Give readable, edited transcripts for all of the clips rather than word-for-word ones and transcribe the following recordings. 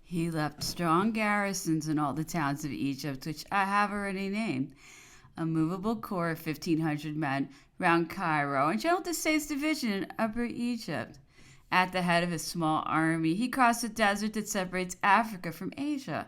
He left strong garrisons in all the towns of Egypt, which I have already named. A movable corps of 1,500 men round Cairo, and General D'Estaing's division in Upper Egypt. At the head of his small army, he crossed the desert that separates Africa from Asia,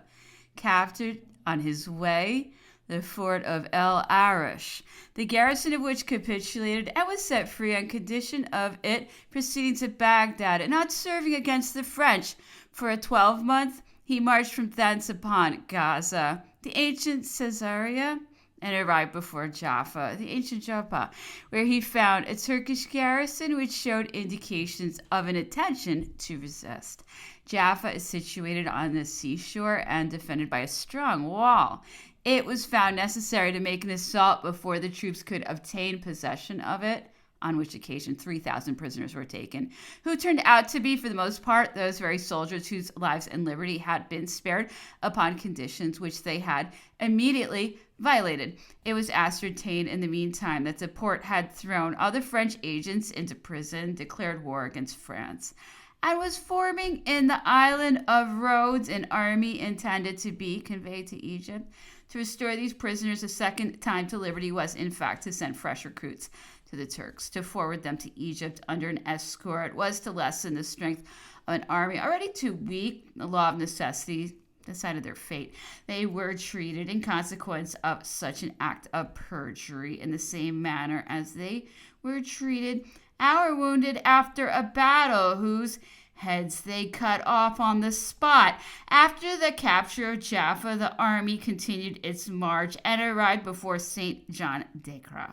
captured on his way the fort of El Arish, the garrison of which capitulated and was set free on condition of it proceeding to Baghdad and not serving against the French. For a 12-month, he marched from thence upon Gaza, the ancient Caesarea, and arrived before Jaffa, the ancient Joppa, where he found a Turkish garrison which showed indications of an intention to resist. Jaffa is situated on the seashore and defended by a strong wall. It was found necessary to make an assault before the troops could obtain possession of it, on which occasion 3,000 prisoners were taken, who turned out to be, for the most part, those very soldiers whose lives and liberty had been spared upon conditions which they had immediately violated. It was ascertained in the meantime that the Porte had thrown all the French agents into prison, declared war against France, and was forming in the island of Rhodes an army intended to be conveyed to Egypt. To restore these prisoners a second time to liberty was, in fact, to send fresh recruits to the Turks. To forward them to Egypt under an escort was to lessen the strength of an army already too weak. The law of necessity decided their fate. They were treated in consequence of such an act of perjury in the same manner as they were treated our wounded after a battle, whose heads they cut off on the spot. After the capture of Jaffa, the army continued its march and arrived before St. John d'Acre,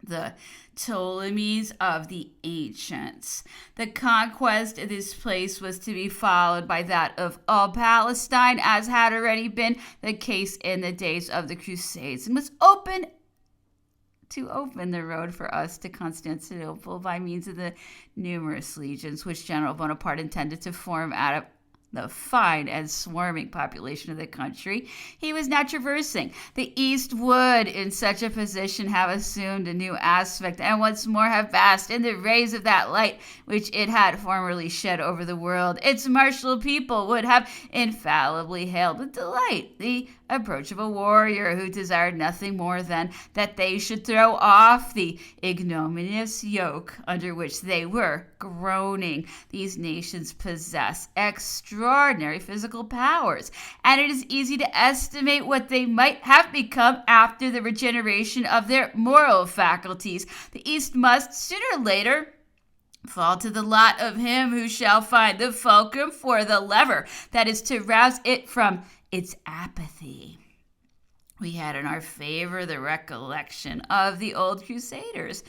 the Ptolemies of the ancients. The conquest of this place was to be followed by that of all Palestine, as had already been the case in the days of the Crusades, and was open the road for us to Constantinople by means of the numerous legions which General Bonaparte intended to form out of the fine and swarming population of the country he was now traversing. The East would, in such a position, have assumed a new aspect, and once more have basked in the rays of that light which it had formerly shed over the world. Its martial people would have infallibly hailed with delight the approach of a warrior who desired nothing more than that they should throw off the ignominious yoke under which they were groaning. These nations possess extraordinary physical powers, and it is easy to estimate what they might have become after the regeneration of their moral faculties. The East must, sooner or later, fall to the lot of him who shall find the fulcrum for the lever that is to rouse it from its apathy. We had in our favor the recollection of the old Crusaders,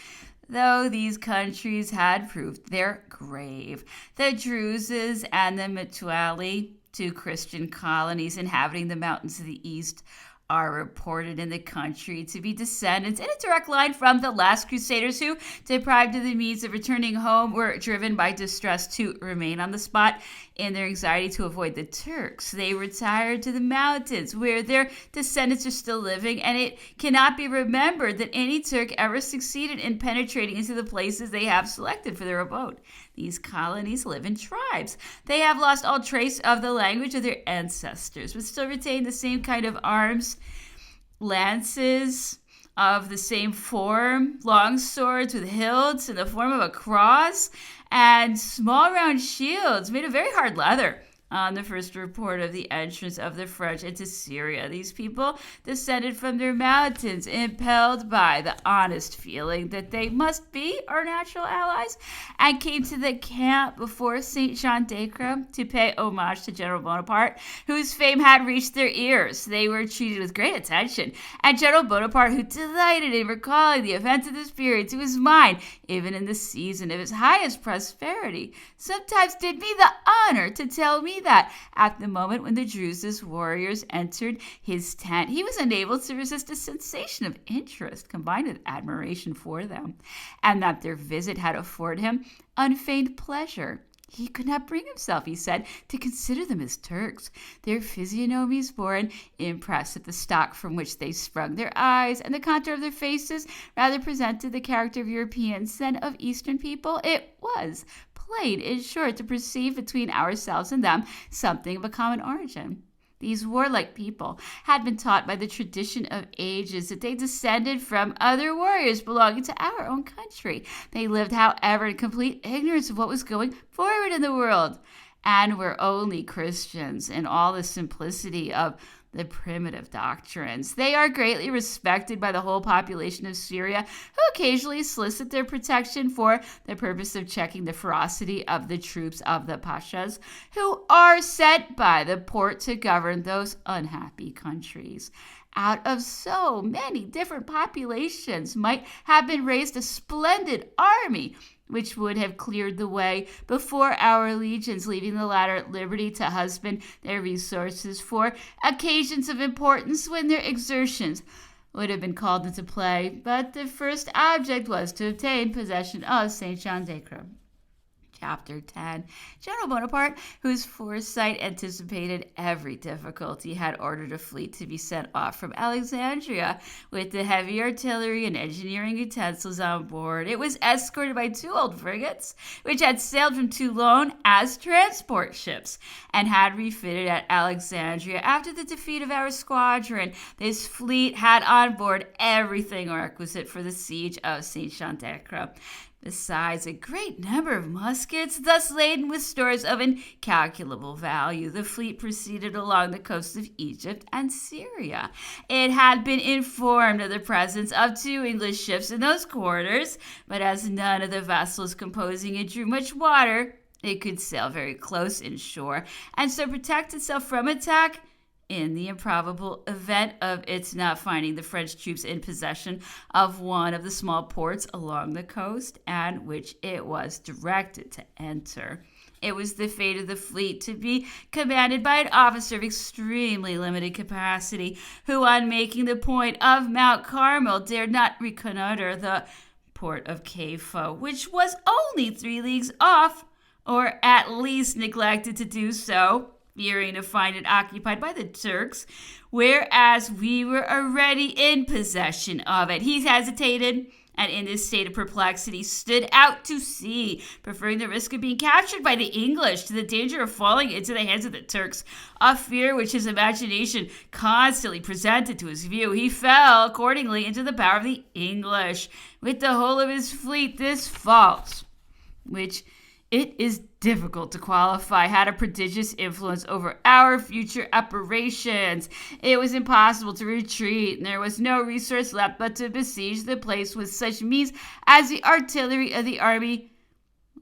though these countries had proved their grave. The Druses and the Mettuali, two Christian colonies inhabiting the mountains of the east, are reported in the country to be descendants in a direct line from the last Crusaders who, deprived of the means of returning home, were driven by distress to remain on the spot. In their anxiety to avoid the Turks, they retired to the mountains where their descendants are still living, and it cannot be remembered that any Turk ever succeeded in penetrating into the places they have selected for their abode. These colonies live in tribes. They have lost all trace of the language of their ancestors, but still retain the same kind of arms, lances of the same form, long swords with hilts in the form of a cross, and small round shields made of very hard leather. On the first report of the entrance of the French into Syria, these people descended from their mountains, impelled by the honest feeling that they must be our natural allies, and came to the camp before St. Jean d'Acre to pay homage to General Bonaparte, whose fame had reached their ears. They were treated with great attention, and General Bonaparte, who delighted in recalling the events of this period to his mind, even in the season of his highest prosperity, sometimes did me the honor to tell me that at the moment when the Drusus warriors entered his tent, he was unable to resist a sensation of interest combined with admiration for them, and that their visit had afforded him unfeigned pleasure. He could not bring himself, he said, to consider them as Turks. Their physiognomies bore an impress of the stock from which they sprung. Their eyes and the contour of their faces rather presented the character of Europeans than of Eastern people. It was plain, in short, to perceive between ourselves and them something of a common origin. These warlike people had been taught by the tradition of ages that they descended from other warriors belonging to our own country. They lived, however, in complete ignorance of what was going forward in the world, and were only Christians in all the simplicity of the primitive doctrines. They are greatly respected by the whole population of Syria, who occasionally solicit their protection for the purpose of checking the ferocity of the troops of the pashas, who are sent by the Porte to govern those unhappy countries. Out of so many different populations might have been raised a splendid army, which would have cleared the way before our legions, leaving the latter at liberty to husband their resources for occasions of importance when their exertions would have been called into play. But the first object was to obtain possession of Saint-Jean-d'Acre. Chapter 10. General Bonaparte, whose foresight anticipated every difficulty, had ordered a fleet to be sent off from Alexandria with the heavy artillery and engineering utensils on board. It was escorted by 2 old frigates, which had sailed from Toulon as transport ships and had refitted at Alexandria after the defeat of our squadron. This fleet had on board everything requisite for the siege of Saint-Jean-d'Acre, besides a great number of muskets, thus laden with stores of incalculable value. The fleet proceeded along the coasts of Egypt and Syria. It had been informed of the presence of 2 English ships in those quarters, but as none of the vessels composing it drew much water, it could sail very close inshore, and so protect itself from attack in the improbable event of its not finding the French troops in possession of one of the small ports along the coast, and which it was directed to enter. It was the fate of the fleet to be commanded by an officer of extremely limited capacity, who, on making the point of Mount Carmel, dared not reconnoiter the port of Caifa, which was only 3 leagues off, or at least neglected to do so, fearing to find it occupied by the Turks, whereas we were already in possession of it. He hesitated, and in this state of perplexity stood out to sea, preferring the risk of being captured by the English to the danger of falling into the hands of the Turks, a fear which his imagination constantly presented to his view. He fell, accordingly, into the power of the English, with the whole of his fleet. This fault, which it is difficult to qualify, had a prodigious influence over our future operations. It was impossible to retreat, and there was no resource left but to besiege the place with such means as the artillery of the army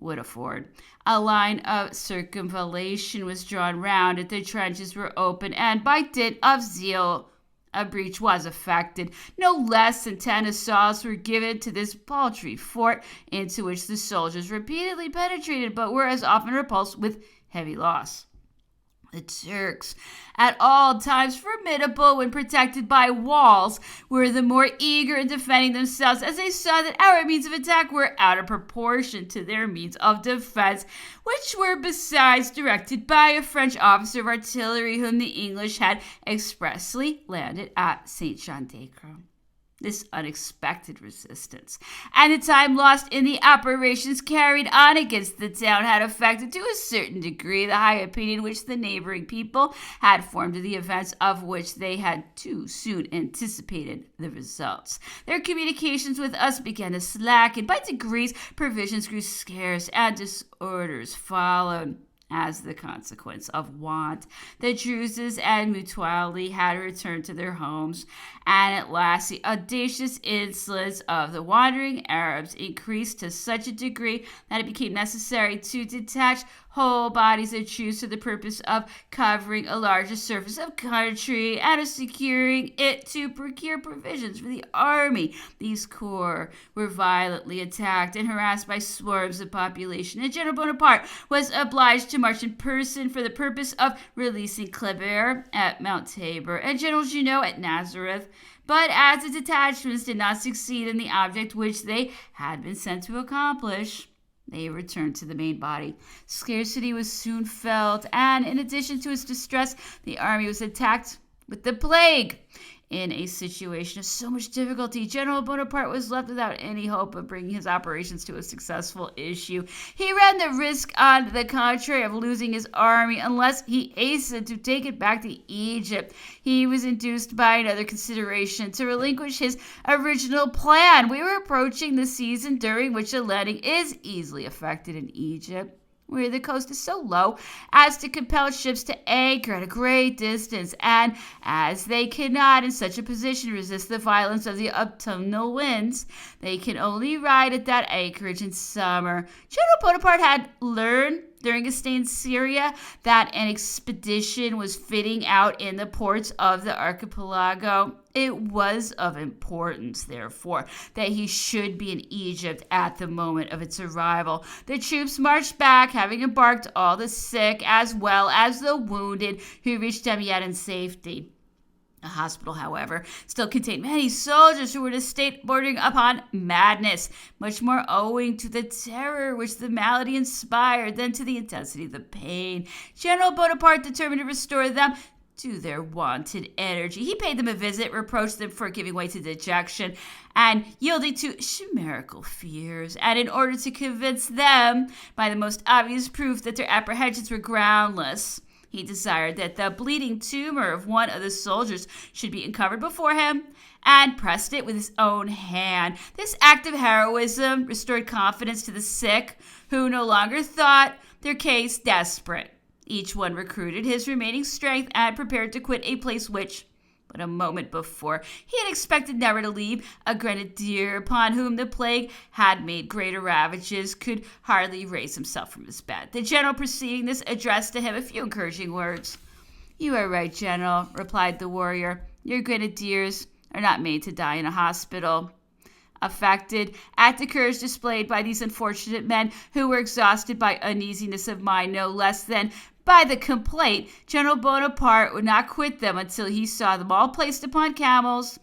would afford. A line of circumvallation was drawn round it, the trenches were open, and by dint of zeal a breach was effected. No less than 10 assaults were given to this paltry fort, into which the soldiers repeatedly penetrated, but were as often repulsed with heavy loss. The Turks, at all times formidable when protected by walls, were the more eager in defending themselves, as they saw that our means of attack were out of proportion to their means of defense, which were besides directed by a French officer of artillery whom the English had expressly landed at Saint-Jean-d'Acre. This unexpected resistance and the time lost in the operations carried on against the town had affected to a certain degree the high opinion which the neighboring people had formed of the events, of which they had too soon anticipated the results. Their communications with us began to slacken. By degrees provisions grew scarce and disorders followed as the consequence of want. The Druzes and Mutuali had returned to their homes, and at last the audacious insolence of the wandering Arabs increased to such a degree that it became necessary to detach whole bodies of troops for the purpose of covering a larger surface of country and of securing it to procure provisions for the army. These corps were violently attacked and harassed by swarms of population, and General Bonaparte was obliged to march in person for the purpose of releasing Kleber at Mount Tabor and General Junot at Nazareth. But as the detachments did not succeed in the object which they had been sent to accomplish, they returned to the main body. Scarcity was soon felt, and in addition to its distress, the army was attacked with the plague. In a situation of so much difficulty, General Bonaparte was left without any hope of bringing his operations to a successful issue. He ran the risk, on the contrary, of losing his army unless he hastened to take it back to Egypt. He was induced by another consideration to relinquish his original plan. We were approaching the season during which a landing is easily effected in Egypt, where the coast is so low as to compel ships to anchor at a great distance, and as they cannot in such a position resist the violence of the autumnal winds, they can only ride at that anchorage in summer. General Bonaparte had learned during his stay in Syria that an expedition was fitting out in the ports of the archipelago. It was of importance, therefore, that he should be in Egypt at the moment of its arrival. The troops marched back, having embarked all the sick as well as the wounded who reached Damietta in safety. The hospital, however, still contained many soldiers who were in a state bordering upon madness, much more owing to the terror which the malady inspired than to the intensity of the pain. General Bonaparte determined to restore them to their wonted energy. He paid them a visit, reproached them for giving way to dejection and yielding to chimerical fears, and in order to convince them by the most obvious proof that their apprehensions were groundless, he desired that the bleeding tumor of one of the soldiers should be uncovered before him and pressed it with his own hand. This act of heroism restored confidence to the sick, who no longer thought their case desperate. Each one recruited his remaining strength and prepared to quit a place which, but a moment before, he had expected never to leave. A grenadier upon whom the plague had made greater ravages could hardly raise himself from his bed. The general, perceiving this, addressed to him a few encouraging words. "You are right, General," replied the warrior. "Your grenadiers are not made to die in a hospital." Affected at the courage displayed by these unfortunate men, who were exhausted by uneasiness of mind no less than by the complaint, General Bonaparte would not quit them until he saw them all placed upon camels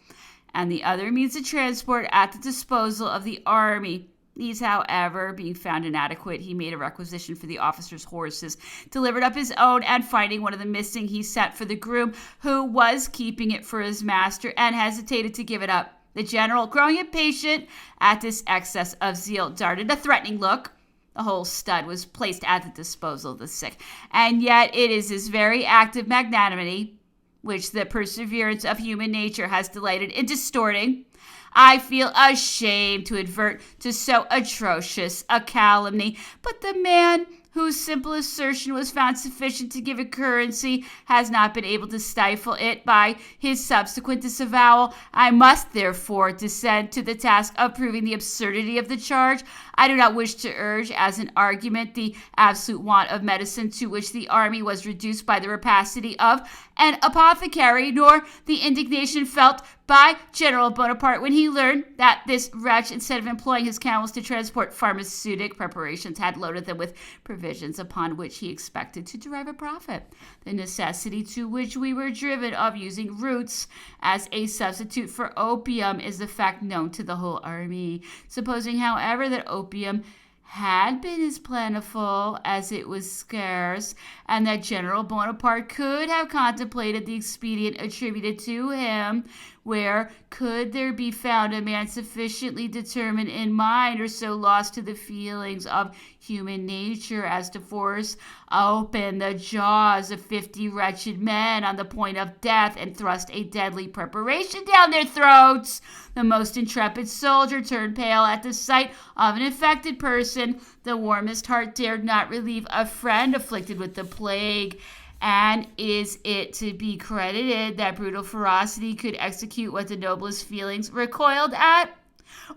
and the other means of transport at the disposal of the army. These, however, being found inadequate, he made a requisition for the officers' horses, delivered up his own, and finding one of them missing, he sent for the groom who was keeping it for his master and hesitated to give it up. The general, growing impatient at this excess of zeal, darted a threatening look. The whole stud was placed at the disposal of the sick. And yet it is this very act of magnanimity which the perseverance of human nature has delighted in distorting. I feel ashamed to advert to so atrocious a calumny, but the man whose simple assertion was found sufficient to give it currency has not been able to stifle it by his subsequent disavowal. I must therefore descend to the task of proving the absurdity of the charge. I do not wish to urge as an argument the absolute want of medicine to which the army was reduced by the rapacity of an apothecary, nor the indignation felt by General Bonaparte when he learned that this wretch, instead of employing his camels to transport pharmaceutic preparations, had loaded them with provisions upon which he expected to derive a profit. The necessity to which we were driven of using roots as a substitute for opium is the fact known to the whole army. Supposing, however, that opium had been as plentiful as it was scarce, and that General Bonaparte could have contemplated the expedient attributed to him, where could there be found a man sufficiently determined in mind or so lost to the feelings of human nature as to force open the jaws of 50 wretched men on the point of death and thrust a deadly preparation down their throats? The most intrepid soldier turned pale at the sight of an infected person. The warmest heart dared not relieve a friend afflicted with the plague. And is it to be credited that brutal ferocity could execute what the noblest feelings recoiled at?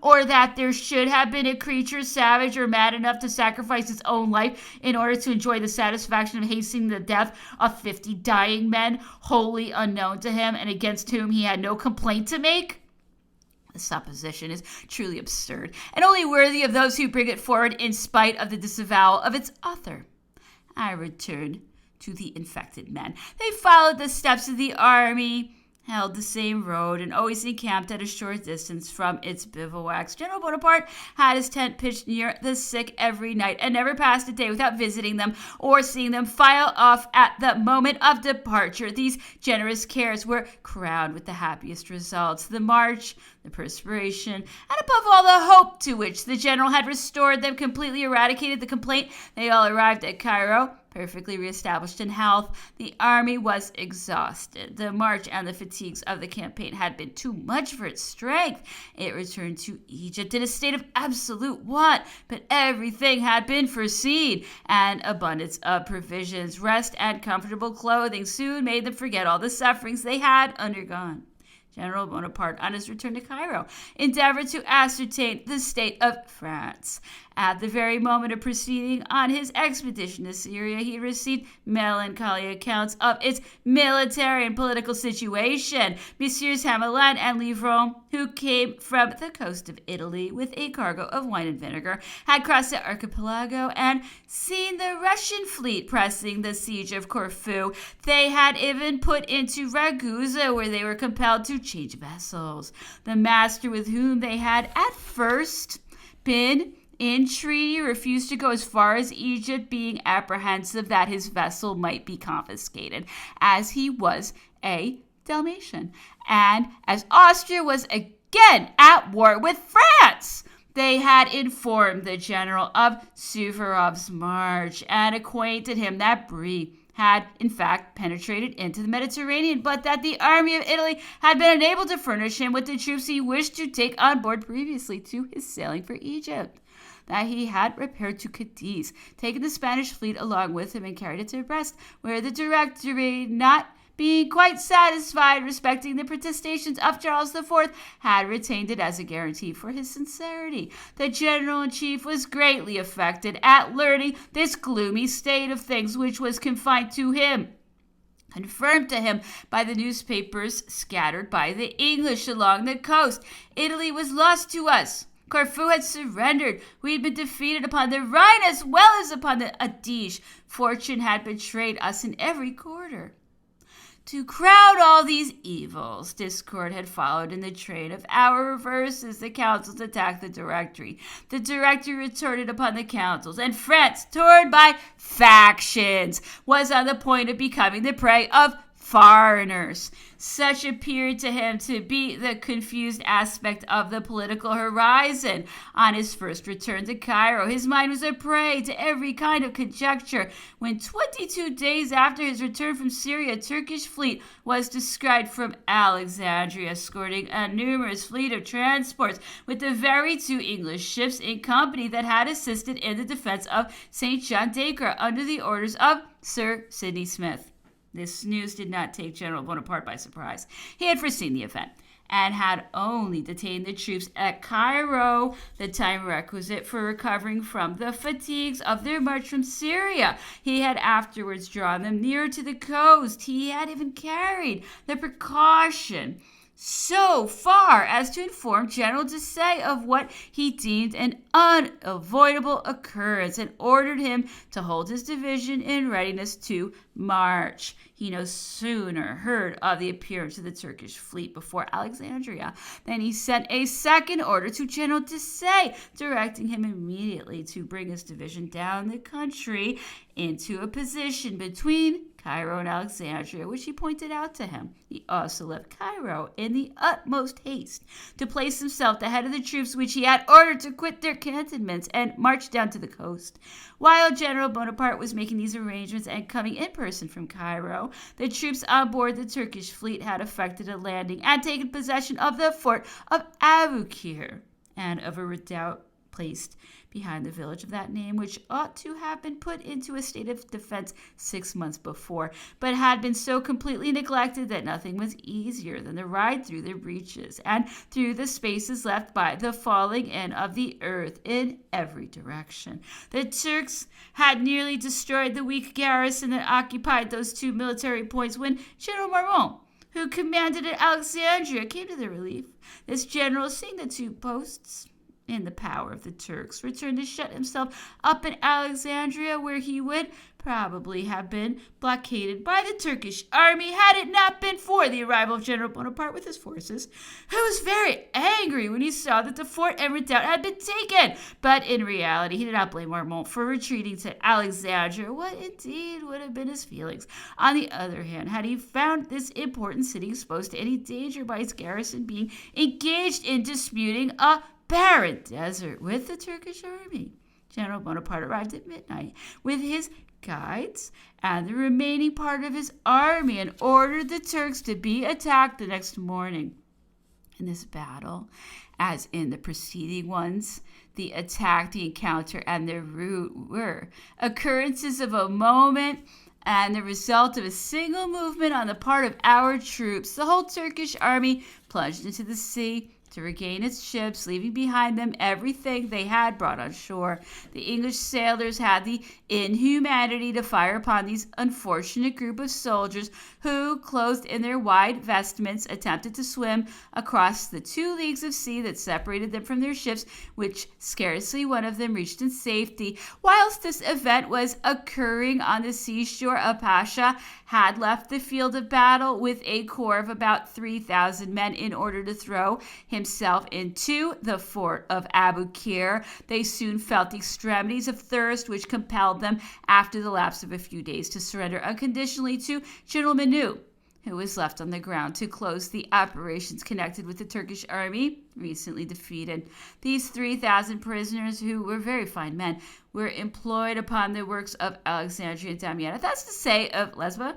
Or that there should have been a creature savage or mad enough to sacrifice its own life in order to enjoy the satisfaction of hastening the death of 50 dying men, wholly unknown to him and against whom he had no complaint to make? The supposition is truly absurd, and only worthy of those who bring it forward in spite of the disavowal of its author. I return to the infected men. They followed the steps of the army, held the same road and always encamped at a short distance from its bivouacs. General Bonaparte had his tent pitched near the sick every night and never passed a day without visiting them or seeing them file off at the moment of departure. These generous cares were crowned with the happiest results. The march, the perspiration, and above all the hope to which the general had restored them completely eradicated the complaint. They all arrived at Cairo, perfectly reestablished in health. The army was exhausted. The march and the fatigues of the campaign had been too much for its strength. It returned to Egypt in a state of absolute want, but everything had been foreseen. An abundance of provisions, rest, and comfortable clothing soon made them forget all the sufferings they had undergone. General Bonaparte, on his return to Cairo, endeavored to ascertain the state of France. At the very moment of proceeding on his expedition to Syria, he received melancholy accounts of its military and political situation. Messieurs Hamelin and Livron, who came from the coast of Italy with a cargo of wine and vinegar, had crossed the archipelago and seen the Russian fleet pressing the siege of Corfu. They had even put into Ragusa, where they were compelled to change vessels. The master with whom they had at first been in treaty refused to go as far as Egypt, being apprehensive that his vessel might be confiscated, as he was a Dalmatian, and as Austria was again at war with France. They had informed the general of Suvorov's march and acquainted him that Brie had, in fact, penetrated into the Mediterranean, but that the army of Italy had been unable to furnish him with the troops he wished to take on board previously to his sailing for Egypt. That he had repaired to Cadiz, taken the Spanish fleet along with him, and carried it to Brest, where the Directory, not being quite satisfied respecting the protestations of Charles IV, had retained it as a guarantee for his sincerity. The general-in-chief was greatly affected at learning this gloomy state of things, which was confined to him, confirmed to him by the newspapers scattered by the English along the coast. Italy was lost to us. Corfu had surrendered. We had been defeated upon the Rhine as well as upon the Adige. Fortune had betrayed us in every quarter. To crowd all these evils, discord had followed in the train of our reverses. The councils attacked the Directory. The Directory retorted upon the councils, and France, torn by factions, was on the point of becoming the prey of foreigners. Such appeared to him to be the confused aspect of the political horizon. On his first return to Cairo, his mind was a prey to every kind of conjecture. When 22 days after his return from Syria, a Turkish fleet was descried from Alexandria, escorting a numerous fleet of transports with the very 2 English ships in company that had assisted in the defense of St. John d'Acre under the orders of Sir Sidney Smith. This news did not take General Bonaparte by surprise. He had foreseen the event and had only detained the troops at Cairo the time requisite for recovering from the fatigues of their march from Syria. He had afterwards drawn them nearer to the coast. He had even carried the precaution so far as to inform General Desaix of what he deemed an unavoidable occurrence, and ordered him to hold his division in readiness to march. He no sooner heard of the appearance of the Turkish fleet before Alexandria than he sent a second order to General Desaix, directing him immediately to bring his division down the country into a position between Cairo and Alexandria, which he pointed out to him. He also left Cairo in the utmost haste to place himself at the head of the troops which he had ordered to quit their cantonments and march down to the coast. While General Bonaparte was making these arrangements and coming in person from Cairo, the troops on board the Turkish fleet had effected a landing and taken possession of the fort of Aboukir and of a redoubt placed behind the village of that name, which ought to have been put into a state of defense 6 months before, but had been so completely neglected that nothing was easier than the ride through the breaches and through the spaces left by the falling in of the earth in every direction. The Turks had nearly destroyed the weak garrison that occupied those 2 military points when General Marmont, who commanded at Alexandria, came to their relief. This general, seeing the 2 posts in the power of the Turks, returned to shut himself up in Alexandria, where he would probably have been blockaded by the Turkish army had it not been for the arrival of General Bonaparte with his forces, who was very angry when he saw that the fort and redoubt had been taken. But in reality, he did not blame Marmont for retreating to Alexandria. What indeed would have been his feelings, on the other hand, had he found this important city exposed to any danger by its garrison being engaged in disputing a barren desert with the Turkish army? General Bonaparte arrived at midnight with his guides and the remaining part of his army and ordered the Turks to be attacked the next morning. In this battle, as in the preceding ones, the attack, the encounter, and the rout were occurrences of a moment and the result of a single movement on the part of our troops. The whole Turkish army plunged into the sea to regain its ships, leaving behind them everything they had brought on shore. The English sailors had the inhumanity to fire upon these unfortunate group of soldiers who, clothed in their wide vestments, attempted to swim across the 2 leagues of sea that separated them from their ships, which scarcely one of them reached in safety. Whilst this event was occurring on the seashore, a pasha had left the field of battle with a corps of about 3,000 men in order to throw himself into the fort of Abu Kir. They soon felt the extremities of thirst, which compelled them, after the lapse of a few days, to surrender unconditionally to General Menou, who was left on the ground to close the operations connected with the Turkish army recently defeated. These 3,000 prisoners, who were very fine men, were employed upon the works of Alexandria and Damietta, that's to say of Lesbos,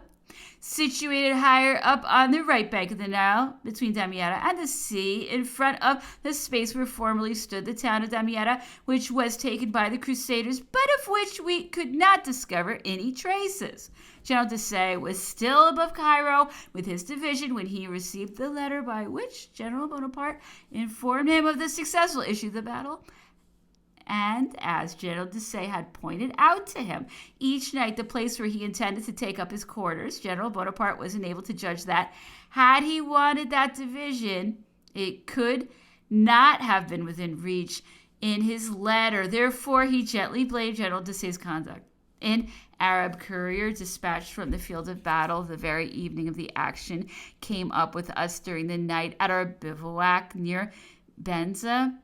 situated higher up on the right bank of the Nile, between Damietta and the sea, in front of the space where formerly stood the town of Damietta, which was taken by the Crusaders, but of which we could not discover any traces. General Desaix was still above Cairo with his division when he received the letter by which General Bonaparte informed him of the successful issue of the battle. And as General Desaix had pointed out to him, each night the place where he intended to take up his quarters, General Bonaparte was enabled to judge that, had he wanted that division, it could not have been within reach in his letter. Therefore, he gently blamed General Desaix's conduct. An Arab courier dispatched from the field of battle the very evening of the action came up with us during the night at our bivouac near Benza,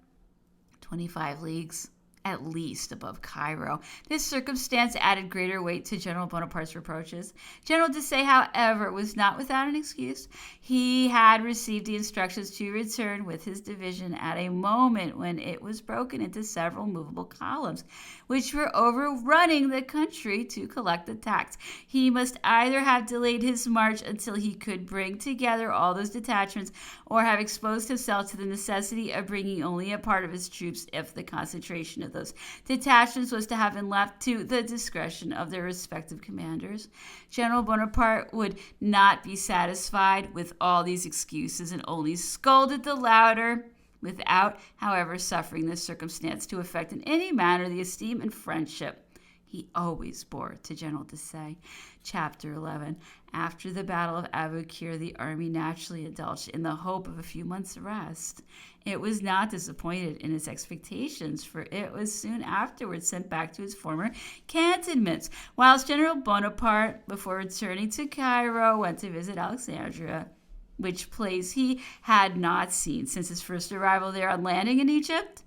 25 leagues at least above Cairo. This circumstance added greater weight to General Bonaparte's reproaches. General Desaix, however, was not without an excuse. He had received the instructions to return with his division at a moment when it was broken into several movable columns, which were overrunning the country to collect the tax. He must either have delayed his march until he could bring together all those detachments, or have exposed himself to the necessity of bringing only a part of his troops if the concentration of those detachments was to have been left to the discretion of their respective commanders. General Bonaparte would not be satisfied with all these excuses and only scolded the louder, without, however, suffering this circumstance to affect in any manner the esteem and friendship he always bore to General Desaix. Chapter 11. After the Battle of Abu Kir, the army naturally indulged in the hope of a few months' rest. It was not disappointed in its expectations, for it was soon afterwards sent back to its former cantonments, whilst General Bonaparte, before returning to Cairo, went to visit Alexandria, which place he had not seen since his first arrival there on landing in Egypt.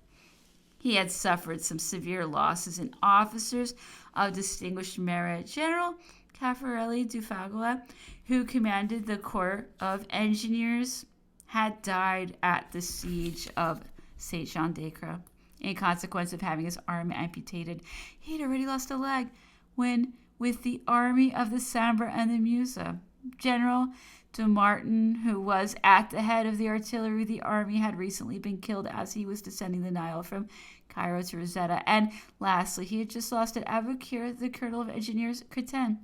He had suffered some severe losses in officers of distinguished merit. General Caffarelli du Fagua, who commanded the Corps of Engineers, had died at the siege of Saint-Jean-d'Acre in consequence of having his arm amputated. He had already lost a leg when, with the army of the Sambre and the Meuse, General de Martin, who was at the head of the artillery, the army had recently been killed as he was descending the Nile from Cairo to Rosetta. And lastly, he had just lost at Abu Kir the colonel of engineers, Cretin,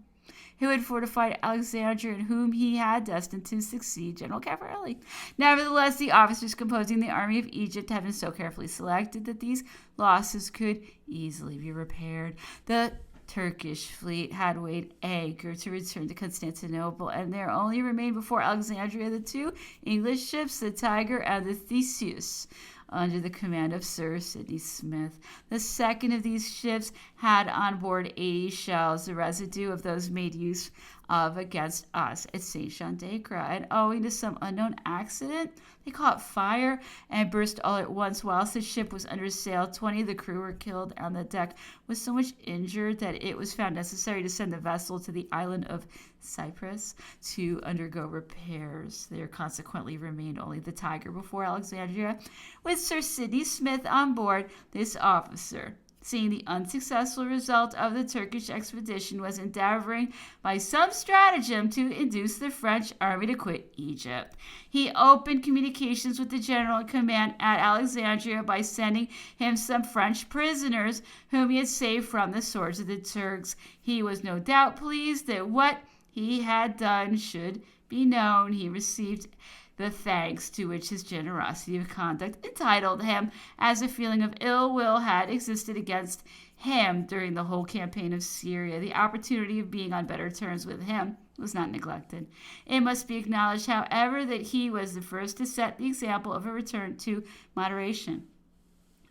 who had fortified Alexandria and whom he had destined to succeed General Caffarelli. Nevertheless, the officers composing the army of Egypt had been so carefully selected that these losses could easily be repaired. The Turkish fleet had weighed anchor to return to Constantinople, and there only remained before Alexandria the 2 English ships, the Tiger and the Theseus. under the command of Sir Sidney Smith. The second of these ships had on board 80 shells, the residue of those made use of against us at Saint Jean d'Acre, and owing to some unknown accident, they caught fire and burst all at once. Whilst the ship was under sail, 20 of the crew were killed, and the deck was so much injured that it was found necessary to send the vessel to the island of Cyprus to undergo repairs. There consequently remained only the Tiger before Alexandria, with Sir Sidney Smith on board. This officer, seeing the unsuccessful result of the Turkish expedition, was endeavoring by some stratagem to induce the French army to quit Egypt. He opened communications with the general in command at Alexandria by sending him some French prisoners whom he had saved from the swords of the Turks. He was no doubt pleased that what he had done should be known. He received the thanks to which his generosity of conduct entitled him, as a feeling of ill will had existed against him during the whole campaign of Syria. The opportunity of being on better terms with him was not neglected. It must be acknowledged, however, that he was the first to set the example of a return to moderation.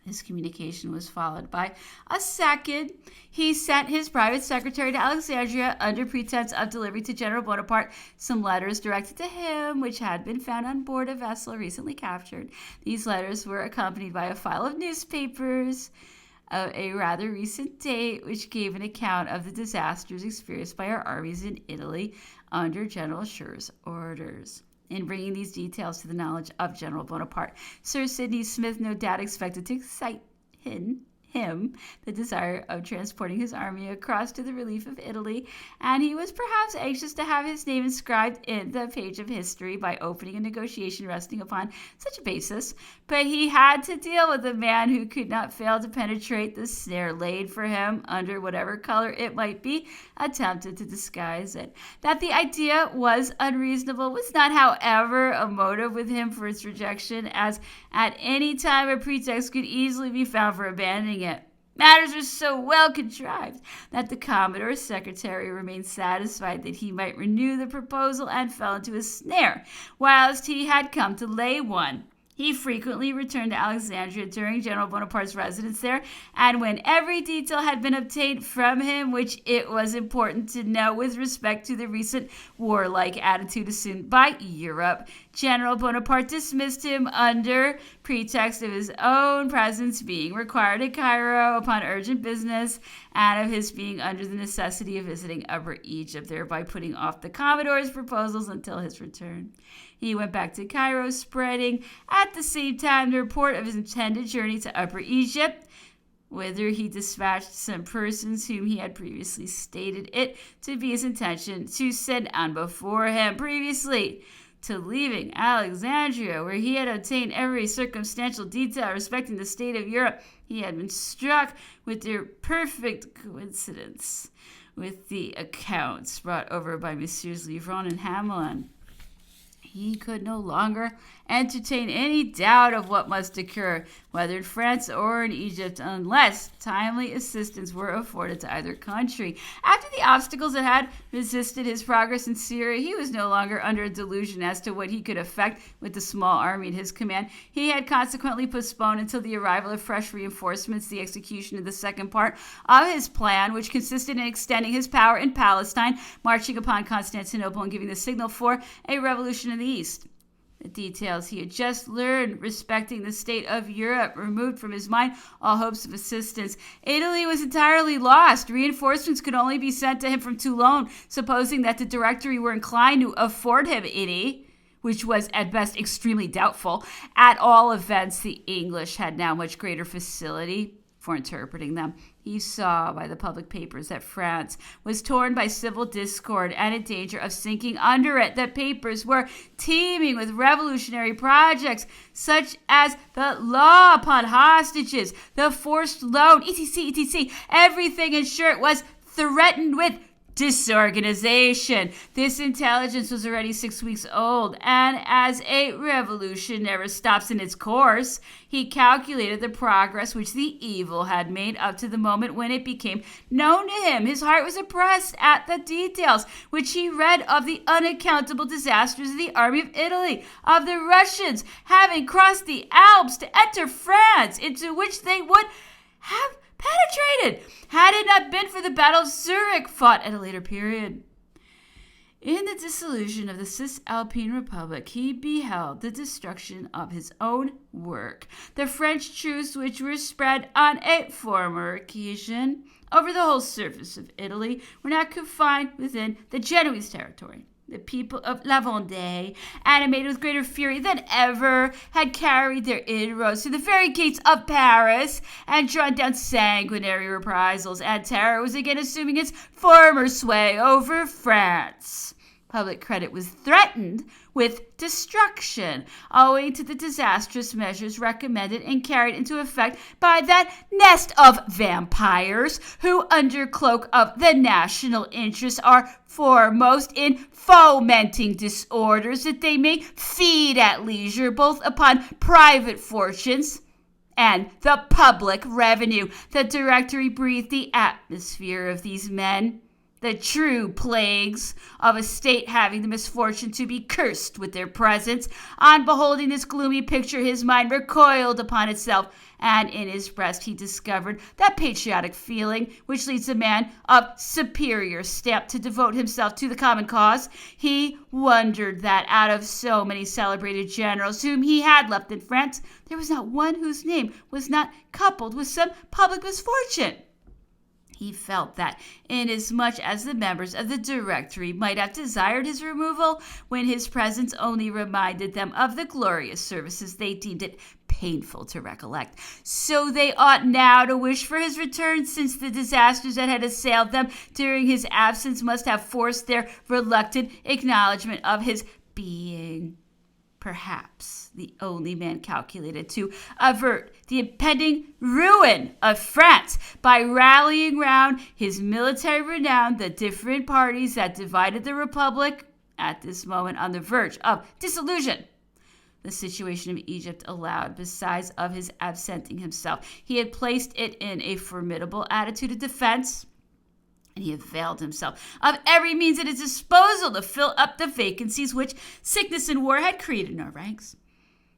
This communication was followed by a second. He sent his private secretary to Alexandria under pretense of delivering to General Bonaparte some letters directed to him, which had been found on board a vessel recently captured. These letters were accompanied by a file of newspapers of a rather recent date, which gave an account of the disasters experienced by our armies in Italy under General Schur's orders. In bringing these details to the knowledge of General Bonaparte, Sir Sidney Smith no doubt expected to excite him the desire of transporting his army across to the relief of Italy, and he was perhaps anxious to have his name inscribed in the page of history by opening a negotiation resting upon such a basis. But he had to deal with a man who could not fail to penetrate the snare laid for him under whatever color it might be attempted to disguise it. That the idea was unreasonable was not, however, a motive with him for its rejection, as at any time a pretext could easily be found for abandoning it. Matters were so well contrived that the Commodore's secretary remained satisfied that he might renew the proposal, and fell into a snare, whilst he had come to lay one. He frequently returned to Alexandria during General Bonaparte's residence there, and when every detail had been obtained from him which it was important to know with respect to the recent warlike attitude assumed by Europe, General Bonaparte dismissed him under pretext of his own presence being required at Cairo upon urgent business, and of his being under the necessity of visiting Upper Egypt, thereby putting off the Commodore's proposals until his return. He went back to Cairo, spreading at the same time the report of his intended journey to Upper Egypt, whither he dispatched some persons whom he had previously stated it to be his intention to send on before him. Previously to leaving Alexandria, where he had obtained every circumstantial detail respecting the state of Europe, he had been struck with their perfect coincidence with the accounts brought over by Messieurs Livron and Hamelin. He could no longer entertain any doubt of what must occur, whether in France or in Egypt, unless timely assistance were afforded to either country. After the obstacles that had resisted his progress in Syria, he was no longer under a delusion as to what he could effect with the small army at his command. He had consequently postponed until the arrival of fresh reinforcements the execution of the second part of his plan, which consisted in extending his power in Palestine, marching upon Constantinople, and giving the signal for a revolution in the East. The details he had just learned respecting the state of Europe removed from his mind all hopes of assistance. Italy was entirely lost. Reinforcements could only be sent to him from Toulon, supposing that the Directory were inclined to afford him any, which was at best extremely doubtful. At all events, the English had now much greater facility for interpreting them. He saw by the public papers that France was torn by civil discord and in danger of sinking under it. The papers were teeming with revolutionary projects, such as the law upon hostages, the forced loan, etc., etc. Everything, in short, was threatened with disorganization. This intelligence was already 6 weeks old, and as a revolution never stops in its course, he calculated the progress which the evil had made up to the moment when it became known to him. His heart was oppressed at the details which he read of the unaccountable disasters of the army of Italy, of the Russians having crossed the Alps to enter France, into which they would have penetrated had it not been for the Battle of Zurich, fought at a later period. In the dissolution of the Cisalpine Republic, he beheld the destruction of his own work. The French troops, which were spread on a former occasion over the whole surface of Italy, were now confined within the Genoese territory. The people of La Vendée, animated with greater fury than ever, had carried their inroads to the very gates of Paris and drawn down sanguinary reprisals, and terror was again assuming its former sway over France. Public credit was threatened with destruction, owing to the disastrous measures recommended and carried into effect by that nest of vampires who, under cloak of the national interest, are foremost in fomenting disorders that they may feed at leisure both upon private fortunes and the public revenue. The Directory breathed the atmosphere of these men, the true plagues of a state having the misfortune to be cursed with their presence. On beholding this gloomy picture, his mind recoiled upon itself, and in his breast he discovered that patriotic feeling which leads a man of superior stamp to devote himself to the common cause. He wondered that out of so many celebrated generals whom he had left in France, there was not one whose name was not coupled with some public misfortune. He felt that, inasmuch as the members of the Directory might have desired his removal, when his presence only reminded them of the glorious services they deemed it painful to recollect, so they ought now to wish for his return, since the disasters that had assailed them during his absence must have forced their reluctant acknowledgement of his being. Perhaps the only man calculated to avert the impending ruin of France by rallying round his military renown the different parties that divided the Republic at this moment on the verge of dissolution. The situation of Egypt allowed, besides of his absenting himself, he had placed it in a formidable attitude of defense, and he availed himself of every means at his disposal to fill up the vacancies which sickness and war had created in our ranks.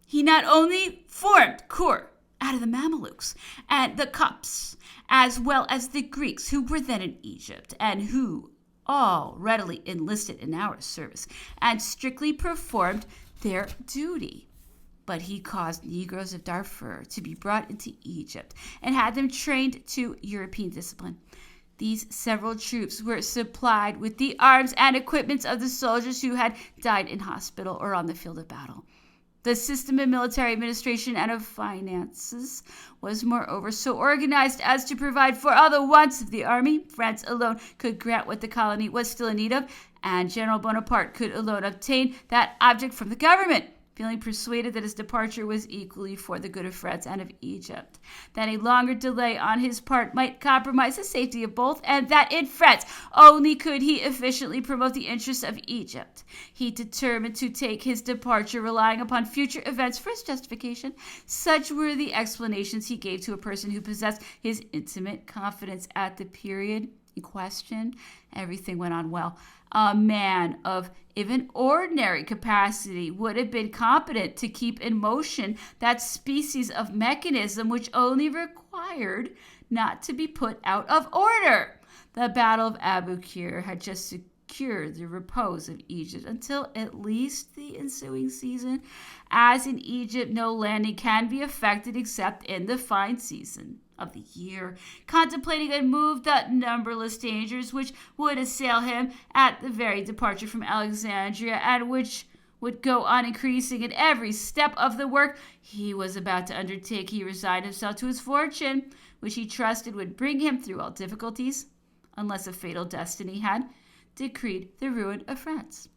He not only formed corps out of the Mamelukes and the Copts, as well as the Greeks who were then in Egypt, and who all readily enlisted in our service and strictly performed their duty, but he caused Negroes of Darfur to be brought into Egypt and had them trained to European discipline. These several troops were supplied with the arms and equipments of the soldiers who had died in hospital or on the field of battle. The system of military administration and of finances was moreover so organized as to provide for all the wants of the army. France alone could grant what the colony was still in need of, and General Bonaparte could alone obtain that object from the government, feeling persuaded that his departure was equally for the good of France and of Egypt, that a longer delay on his part might compromise the safety of both, and that in France only could he efficiently promote the interests of Egypt. He determined to take his departure relying upon future events for his justification. Such were the explanations he gave to a person who possessed his intimate confidence at the period in question. Everything went on well. A man of even ordinary capacity would have been competent to keep in motion that species of mechanism which only required not to be put out of order. The Battle of Aboukir had just secured the repose of Egypt until at least the ensuing season, as in Egypt no landing can be effected except in the fine season of the year. Contemplating a move, the numberless dangers which would assail him at the very departure from Alexandria, and which would go on increasing at every step of the work he was about to undertake, he resigned himself to his fortune, which he trusted would bring him through all difficulties, unless a fatal destiny had decreed the ruin of France.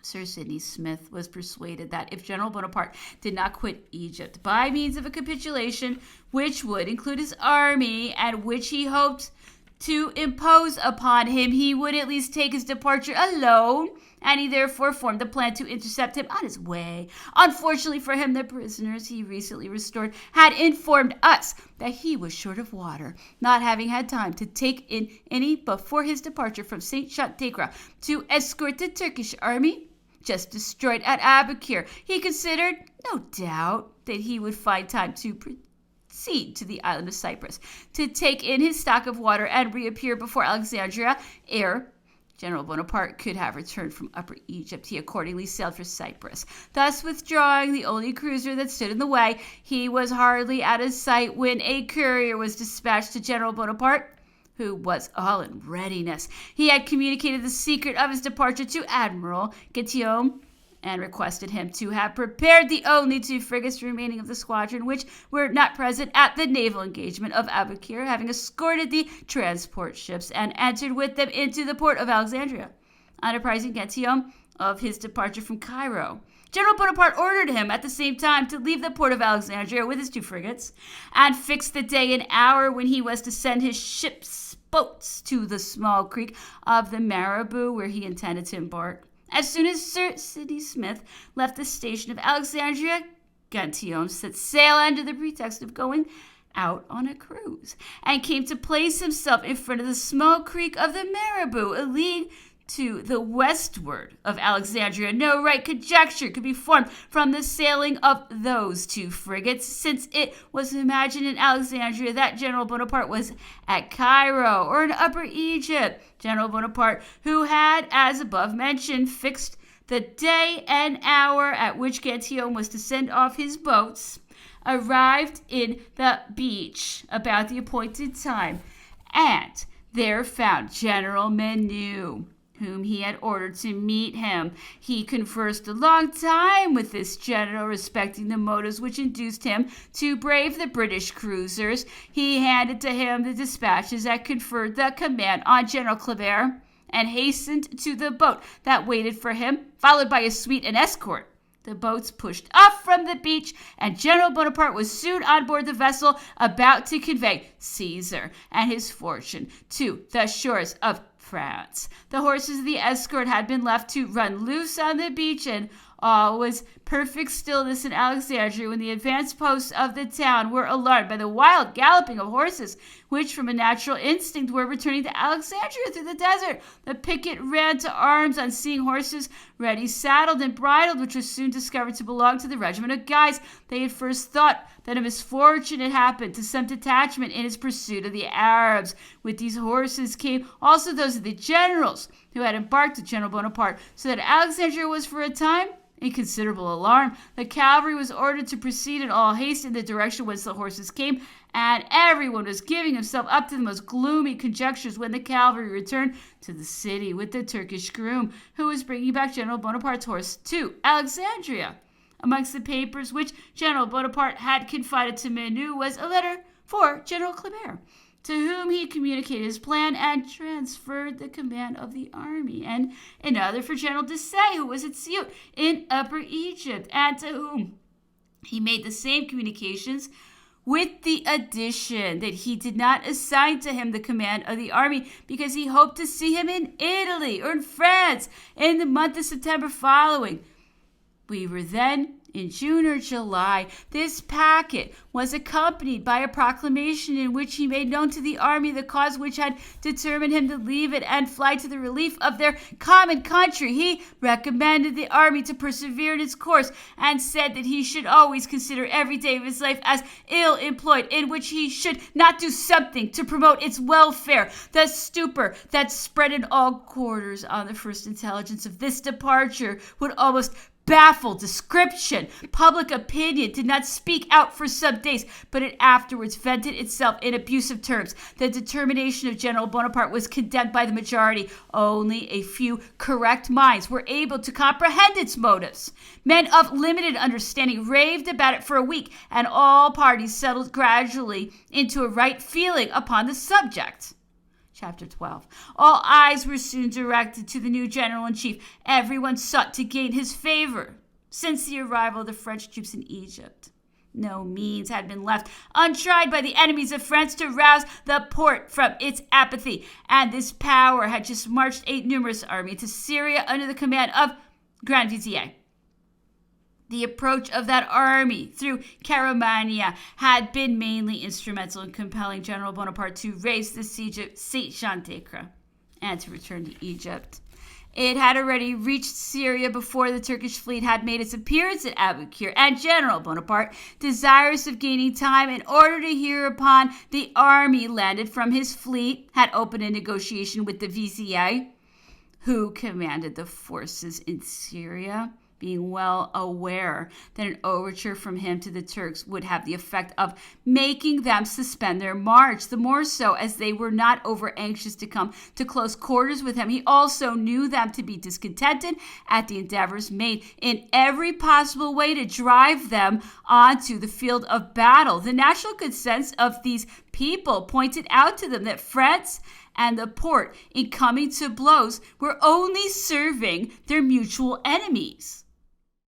Sir Sidney Smith was persuaded that if General Bonaparte did not quit Egypt by means of a capitulation which would include his army, and which he hoped to impose upon him, he would at least take his departure alone, and he therefore formed the plan to intercept him on his way. Unfortunately for him, the prisoners he recently restored had informed us that he was short of water, not having had time to take in any before his departure from St. Chantegre to escort the Turkish army just destroyed at Abukir. He considered, no doubt, that he would find time to proceed to the island of Cyprus to take in his stock of water and reappear before Alexandria ere General Bonaparte could have returned from Upper Egypt. He accordingly sailed for Cyprus, thus withdrawing the only cruiser that stood in the way. He was hardly out of sight when a courier was dispatched to General Bonaparte, who was all in readiness. He had communicated the secret of his departure to Admiral Guillaume and requested him to have prepared the only 2 frigates remaining of the squadron, which were not present at the naval engagement of Abukir, having escorted the transport ships and entered with them into the port of Alexandria. On apprising Guillaume of his departure from Cairo, General Bonaparte ordered him at the same time to leave the port of Alexandria with his 2 frigates and fixed the day and hour when he was to send his ship's boats to the small creek of the Marabou, where he intended to embark. As soon as Sir Sidney Smith left the station of Alexandria, Guillaume set sail under the pretext of going out on a cruise, and came to place himself in front of the small creek of the Marabou, a league to the westward of Alexandria. No right conjecture could be formed from the sailing of those 2 frigates, since it was imagined in Alexandria that General Bonaparte was at Cairo or in Upper Egypt. General Bonaparte, who had, as above mentioned, fixed the day and hour at which Guillaume was to send off his boats, arrived in the beach about the appointed time, and there found General Menou, whom he had ordered to meet him. He conversed a long time with this general respecting the motives which induced him to brave the British cruisers. He handed to him the dispatches that conferred the command on General Kleber, and hastened to the boat that waited for him, followed by a suite and escort. The boats pushed off from the beach, and General Bonaparte was soon on board the vessel about to convey Caesar and his fortune to the shores of France. The horses of the escort had been left to run loose on the beach, and all was perfect stillness in Alexandria when the advanced posts of the town were alarmed by the wild galloping of horses, which from a natural instinct were returning to Alexandria through the desert. The picket ran to arms on seeing horses ready saddled and bridled, which was soon discovered to belong to the regiment of Guise. They had first thought that a misfortune had happened to some detachment in its pursuit of the Arabs. With these horses came also those of the generals who had embarked with General Bonaparte, so that Alexandria was for a time in considerable alarm. The cavalry was ordered to proceed in all haste in the direction whence the horses came, and everyone was giving himself up to the most gloomy conjectures when the cavalry returned to the city with the Turkish groom, who was bringing back General Bonaparte's horse to Alexandria. Amongst the papers which General Bonaparte had confided to Menou was a letter for General Kleber, to whom he communicated his plan and transferred the command of the army, and another for General Desaix, who was at Siout in Upper Egypt, and to whom he made the same communications, with the addition that he did not assign to him the command of the army because he hoped to see him in Italy or in France in the month of September following. We were then in June or July. This packet was accompanied by a proclamation in which he made known to the army the cause which had determined him to leave it and fly to the relief of their common country. He recommended the army to persevere in its course, and said that he should always consider every day of his life as ill employed, in which he should not do something to promote its welfare. The stupor that spread in all quarters on the first intelligence of this departure would almost baffle description. Public opinion did not speak out for some days, but it afterwards vented itself in abusive terms. The determination of General Bonaparte was condemned by the majority. Only a few correct minds were able to comprehend its motives. Men of limited understanding raved about it for a week, and all parties settled gradually into a right feeling upon the subject. Chapter 12. All eyes were soon directed to the new general-in-chief. Everyone sought to gain his favor since the arrival of the French troops in Egypt. No means had been left untried by the enemies of France to rouse the Porte from its apathy, and this power had just marched a numerous army to Syria under the command of Grand Vizier. The approach of that army through Caramania had been mainly instrumental in compelling General Bonaparte to raise the siege of Saint-Jean-d'Acre and to return to Egypt. It had already reached Syria before the Turkish fleet had made its appearance at Aboukir, and General Bonaparte, desirous of gaining time in order to hear upon the army landed from his fleet, had opened a negotiation with the Vizier, who commanded the forces in Syria, being well aware that an overture from him to the Turks would have the effect of making them suspend their march, the more so as they were not over anxious to come to close quarters with him. He also knew them to be discontented at the endeavors made in every possible way to drive them onto the field of battle. The national good sense of these people pointed out to them that France and the Porte, in coming to blows, were only serving their mutual enemies.